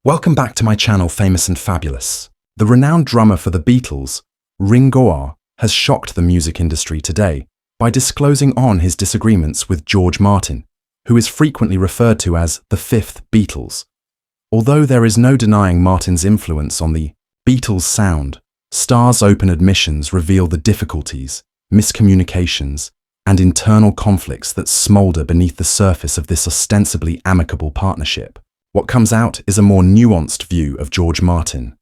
Welcome back to my channel, Famous and Fabulous. The renowned drummer for the Beatles, Ringo Starr, has shocked the music industry today by disclosing his disagreements with George Martin, who is frequently referred to as the fifth Beatles. Although there is no denying Martin's influence on the Beatles' sound, Starr's open admissions reveal the difficulties, miscommunications, and internal conflicts that smolder beneath the surface of this ostensibly amicable partnership. What comes out is a more nuanced view of George Martin,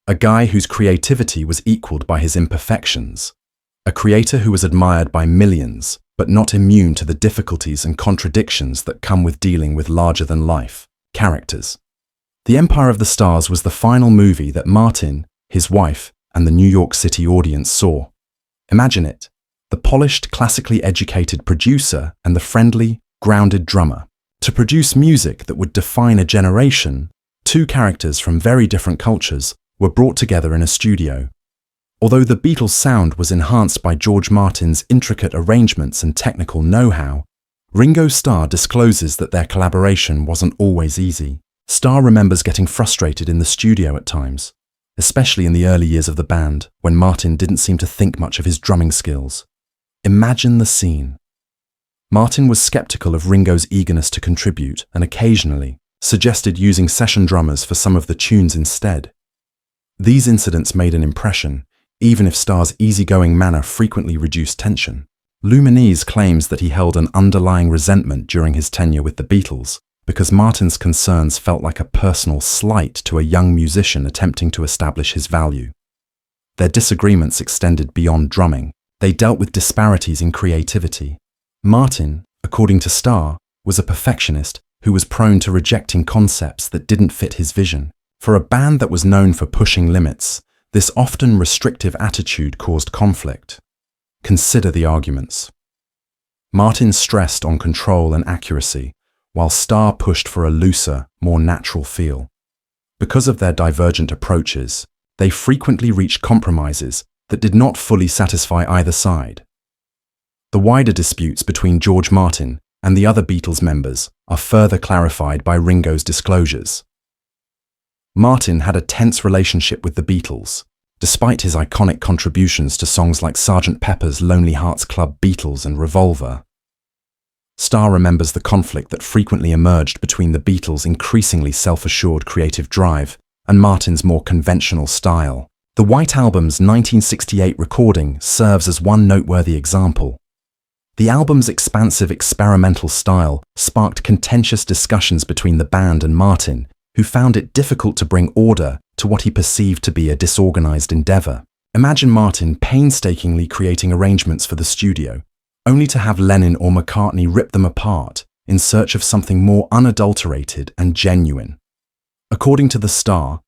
a guy whose creativity was equaled by his imperfections, a creator who was admired by millions, but not immune to the difficulties and contradictions that come with dealing with larger-than-life characters. The Empire of the Stars was the final movie that Martin, his wife, and the New York City audience saw. Imagine it, the polished, classically educated producer and the friendly, grounded drummer. To produce music that would define a generation, two characters from very different cultures were brought together in a studio. Although the Beatles' sound was enhanced by George Martin's intricate arrangements and technical know-how, Ringo Starr discloses that their collaboration wasn't always easy. Starr remembers getting frustrated in the studio at times, especially in the early years of the band, when Martin didn't seem to think much of his drumming skills. Imagine the scene. Martin was skeptical of Ringo's eagerness to contribute and occasionally suggested using session drummers for some of the tunes instead. These incidents made an impression, even if Starr's easygoing manner frequently reduced tension. Luminese claims that he held an underlying resentment during his tenure with the Beatles because Martin's concerns felt like a personal slight to a young musician attempting to establish his value. Their disagreements extended beyond drumming. They dealt with disparities in creativity. Martin, according to Starr, was a perfectionist who was prone to rejecting concepts that didn't fit his vision. For a band that was known for pushing limits, this often restrictive attitude caused conflict. Consider the arguments. Martin stressed on control and accuracy, while Starr pushed for a looser, more natural feel. Because of their divergent approaches, they frequently reached compromises that did not fully satisfy either side. The wider disputes between George Martin and the other Beatles members are further clarified by Ringo's disclosures. Martin had a tense relationship with the Beatles, despite his iconic contributions to songs like Sgt. Pepper's Lonely Hearts Club Beatles and Revolver. Starr remembers the conflict that frequently emerged between the Beatles' increasingly self-assured creative drive and Martin's more conventional style. The White Album's 1968 recording serves as one noteworthy example. The album's expansive experimental style sparked contentious discussions between the band and Martin, who found it difficult to bring order to what he perceived to be a disorganized endeavor. Imagine Martin painstakingly creating arrangements for the studio, only to have Lennon or McCartney rip them apart in search of something more unadulterated and genuine. According to the Star,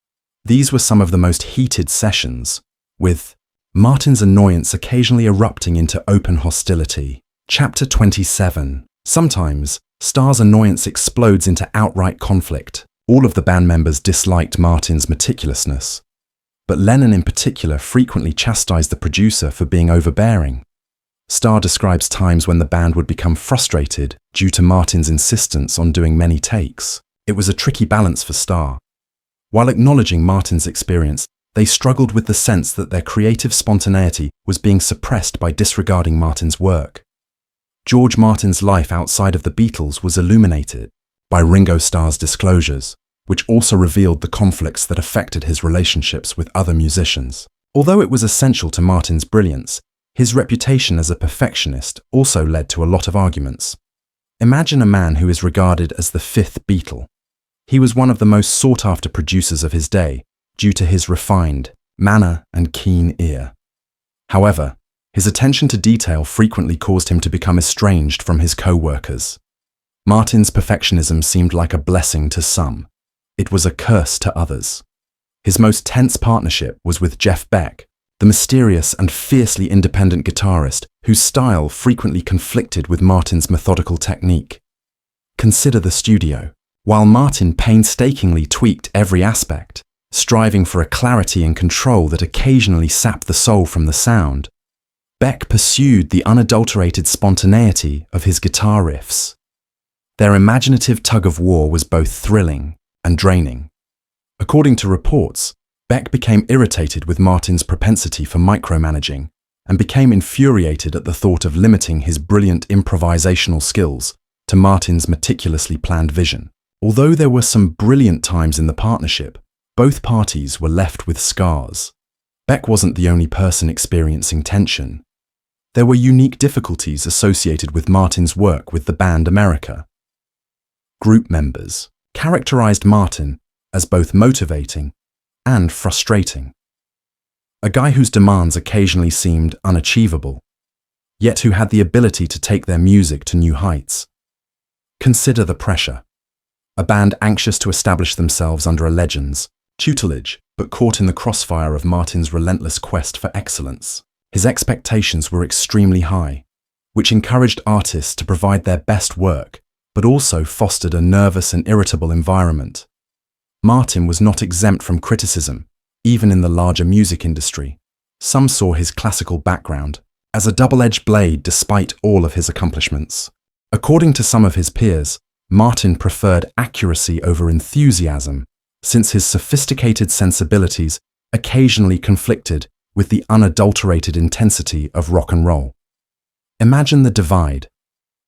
these were some of the most heated sessions, with Martin's annoyance occasionally erupting into open hostility. Chapter 27. Sometimes, Starr's annoyance explodes into outright conflict. All of the band members disliked Martin's meticulousness, but Lennon in particular frequently chastised the producer for being overbearing. Starr describes times when the band would become frustrated due to Martin's insistence on doing many takes. It was a tricky balance for Starr. While acknowledging Martin's experience, they struggled with the sense that their creative spontaneity was being suppressed by disregarding Martin's work. George Martin's life outside of the Beatles was illuminated by Ringo Starr's disclosures, which also revealed the conflicts that affected his relationships with other musicians. Although it was essential to Martin's brilliance, his reputation as a perfectionist also led to a lot of arguments. Imagine a man who is regarded as the fifth Beatle. He was one of the most sought-after producers of his day due to his refined manner and keen ear. However, his attention to detail frequently caused him to become estranged from his co-workers. Martin's perfectionism seemed like a blessing to some. It was a curse to others. His most tense partnership was with Jeff Beck, the mysterious and fiercely independent guitarist whose style frequently conflicted with Martin's methodical technique. Consider the studio. While Martin painstakingly tweaked every aspect, striving for a clarity and control that occasionally sapped the soul from the sound, Beck pursued the unadulterated spontaneity of his guitar riffs. Their imaginative tug-of-war was both thrilling and draining. According to reports, Beck became irritated with Martin's propensity for micromanaging and became infuriated at the thought of limiting his brilliant improvisational skills to Martin's meticulously planned vision. Although there were some brilliant times in the partnership, both parties were left with scars. Beck wasn't the only person experiencing tension. There were unique difficulties associated with Martin's work with the band America. Group members characterized Martin as both motivating and frustrating. A guy whose demands occasionally seemed unachievable, yet who had the ability to take their music to new heights. Consider the pressure. A band anxious to establish themselves under a legend's tutelage, but caught in the crossfire of Martin's relentless quest for excellence. His expectations were extremely high, which encouraged artists to provide their best work, but also fostered a nervous and irritable environment. Martin was not exempt from criticism, even in the larger music industry. Some saw his classical background as a double-edged blade despite all of his accomplishments. According to some of his peers, Martin preferred accuracy over enthusiasm, since his sophisticated sensibilities occasionally conflicted with the unadulterated intensity of rock and roll. Imagine the divide.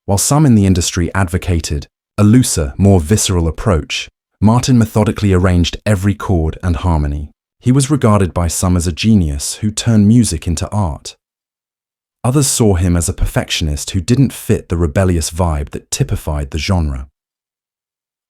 While some in the industry advocated a looser, more visceral approach, Martin methodically arranged every chord and harmony. He was regarded by some as a genius who turned music into art. Others saw him as a perfectionist who didn't fit the rebellious vibe that typified the genre.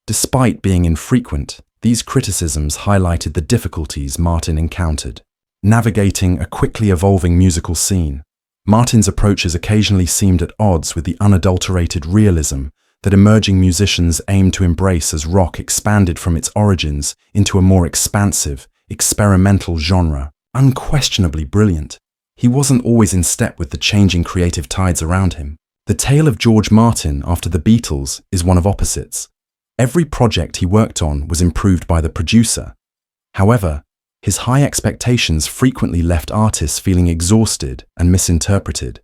Despite being infrequent, these criticisms highlighted the difficulties Martin encountered. Navigating a quickly evolving musical scene, Martin's approaches occasionally seemed at odds with the unadulterated realism that emerging musicians aimed to embrace as rock expanded from its origins into a more expansive, experimental genre. Unquestionably brilliant, he wasn't always in step with the changing creative tides around him. The tale of George Martin after the Beatles is one of opposites. Every project he worked on was improved by the producer. However, his high expectations frequently left artists feeling exhausted and misinterpreted.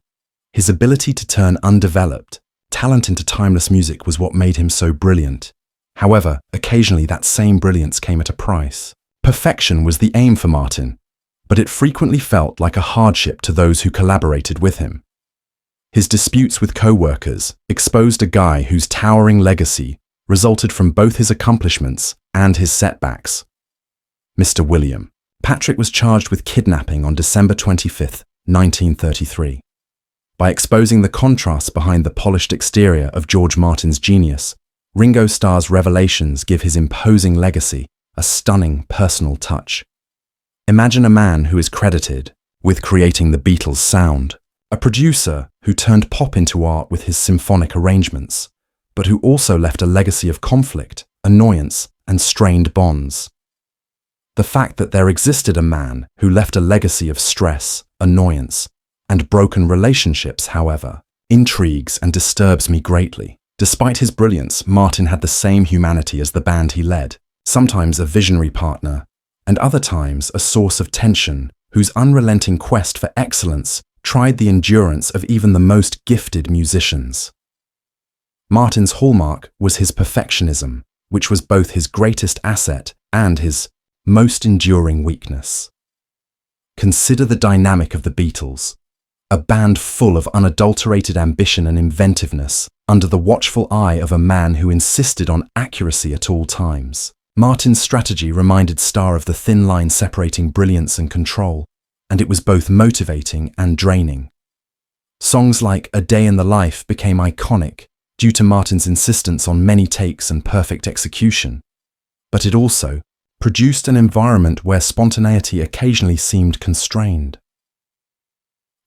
His ability to turn undeveloped talent into timeless music was what made him so brilliant. However, occasionally that same brilliance came at a price. Perfection was the aim for Martin, but it frequently felt like a hardship to those who collaborated with him. His disputes with co-workers exposed a guy whose towering legacy resulted from both his accomplishments and his setbacks. Mr. William Patrick was charged with kidnapping on December 25, 1933. By exposing the contrasts behind the polished exterior of George Martin's genius, Ringo Starr's revelations give his imposing legacy a stunning personal touch. Imagine a man who is credited with creating the Beatles' sound, a producer who turned pop into art with his symphonic arrangements, but who also left a legacy of conflict, annoyance, and strained bonds. The fact that there existed a man who left a legacy of stress, annoyance, and broken relationships, however, intrigues and disturbs me greatly. Despite his brilliance, Martin had the same humanity as the band he led, sometimes a visionary partner, and other times a source of tension whose unrelenting quest for excellence tried the endurance of even the most gifted musicians. Martin's hallmark was his perfectionism, which was both his greatest asset and his most enduring weakness. Consider the dynamic of the Beatles, a band full of unadulterated ambition and inventiveness, under the watchful eye of a man who insisted on accuracy at all times. Martin's strategy reminded Starr of the thin line separating brilliance and control, and it was both motivating and draining. Songs like A Day in the Life became iconic due to Martin's insistence on many takes and perfect execution, but it also produced an environment where spontaneity occasionally seemed constrained.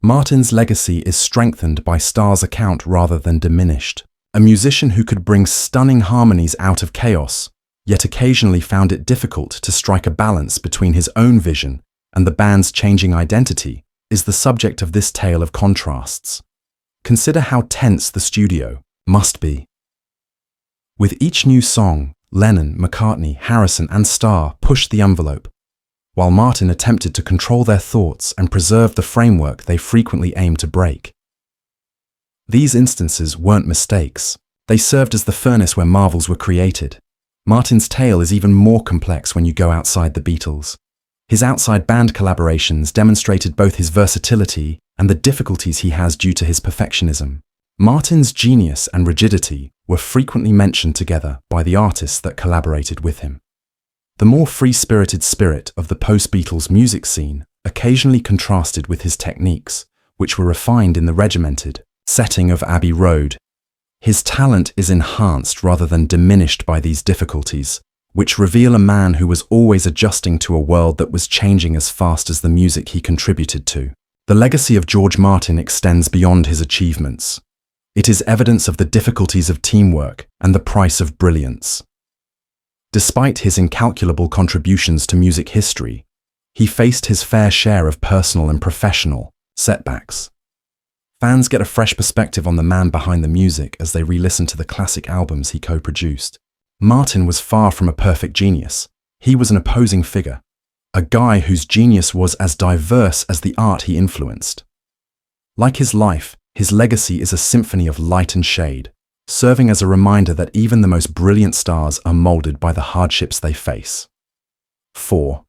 Martin's legacy is strengthened by Starr's account rather than diminished. A musician who could bring stunning harmonies out of chaos, yet occasionally found it difficult to strike a balance between his own vision and the band's changing identity, is the subject of this tale of contrasts. Consider how tense the studio must be. With each new song, Lennon, McCartney, Harrison, and Starr pushed the envelope, while Martin attempted to control their thoughts and preserve the framework they frequently aimed to break. These instances weren't mistakes. They served as the furnace where marvels were created. Martin's tale is even more complex when you go outside the Beatles. His outside band collaborations demonstrated both his versatility and the difficulties he has due to his perfectionism. Martin's genius and rigidity were frequently mentioned together by the artists that collaborated with him. The more free-spirited spirit of the post-Beatles music scene occasionally contrasted with his techniques, which were refined in the regimented setting of Abbey Road. His talent is enhanced rather than diminished by these difficulties, which reveal a man who was always adjusting to a world that was changing as fast as the music he contributed to. The legacy of George Martin extends beyond his achievements. It is evidence of the difficulties of teamwork and the price of brilliance. Despite his incalculable contributions to music history, he faced his fair share of personal and professional setbacks. Fans get a fresh perspective on the man behind the music as they re-listen to the classic albums he co-produced. Martin was far from a perfect genius. He was an opposing figure, a guy whose genius was as diverse as the art he influenced. Like his life, his legacy is a symphony of light and shade, serving as a reminder that even the most brilliant stars are molded by the hardships they face. 4.